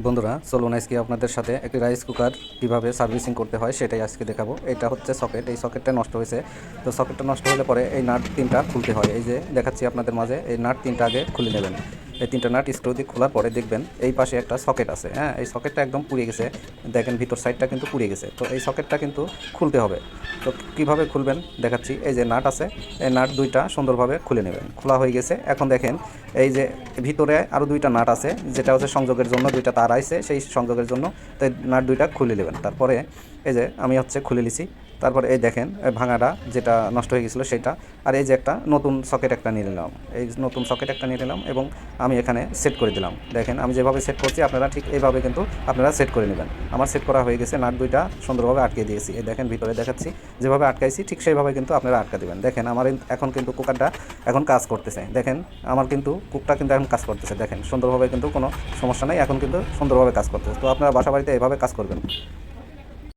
বন্ধুরা চলুন আজকে আপনাদের সাথে একটি রাইস কুকার কীভাবে সার্ভিসিং করতে হয় সেটাই আজকে দেখাবো। এটা হচ্ছে সকেট, এই সকেটটা নষ্ট হয়েছে। তো সকেটটা নষ্ট হলে পরে এই নাট তিনটা খুলতে হয়। এই যে দেখাচ্ছি আপনাদের মাঝে, এই নাট তিনটা আগে খুলে নেবেন। এই তিনটা নাট স্ক্রু দিয়ে খোলার পরে দেখবেন এই পাশে একটা সকেট আছে। হ্যাঁ, এই সকেটটা একদম পুড়ে গেছে, দেখেন ভিতর সাইডটা কিন্তু পুড়ে গেছে। তো এই সকেটটা কিন্তু খুলতে হবে। তো কীভাবে খুলবেন দেখাচ্ছি। এই যে নাট আছে, এই নাট দুইটা সুন্দরভাবে খুলে নেবেন। খোলা হয়ে গেছে। এখন দেখেন এই যে ভিতরে আরও দুইটা নাট আছে, যেটা হচ্ছে সংযোগের জন্য দুইটা তার আইছে, সেই সংযোগের জন্য তো এই নাট দুইটা খুলে নেবেন। তারপরে এই যে আমি হচ্ছে খুলে নিছি। তারপরে এই দেখেন ভাঙাটা যেটা নষ্ট হয়ে গেছিলো সেটা, আর এই যে একটা নতুন সকেট একটা নিয়ে নিলাম, এই নতুন সকেট একটা নিয়ে নিলাম এবং আমি এখানে সেট করে দিলাম। দেখেন আমি যেভাবে সেট করছি আপনারা ঠিক এইভাবে কিন্তু আপনারা সেট করে নেবেন। আমার সেট করা হয়ে গেছে, নাট দুইটা সুন্দরভাবে আটকে দিয়েছি। এই দেখেন ভিতরে দেখাচ্ছি যেভাবে আটকাইছি ঠিক সেইভাবে কিন্তু আপনারা আটকা দেবেন। দেখেন আমার এখন কিন্তু কুকারটা এখন কাজ করতেছে। দেখেন আমার কিন্তু কুকটা কিন্তু এখন কাজ করতেছে। দেখেন সুন্দরভাবে কিন্তু কোনো সমস্যা নেই, এখন কিন্তু সুন্দরভাবে কাজ করতেছে। তো আপনারা বাসা বাড়িতে এভাবে কাজ করবেন।